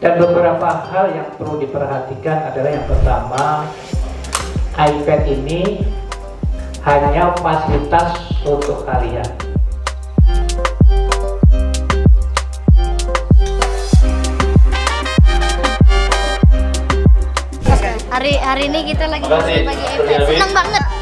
Dan beberapa hal yang perlu diperhatikan adalah yang pertama, iPad ini hanya fasilitas untuk kalian. Hari ini kita lagi bagi iPad, seneng banget.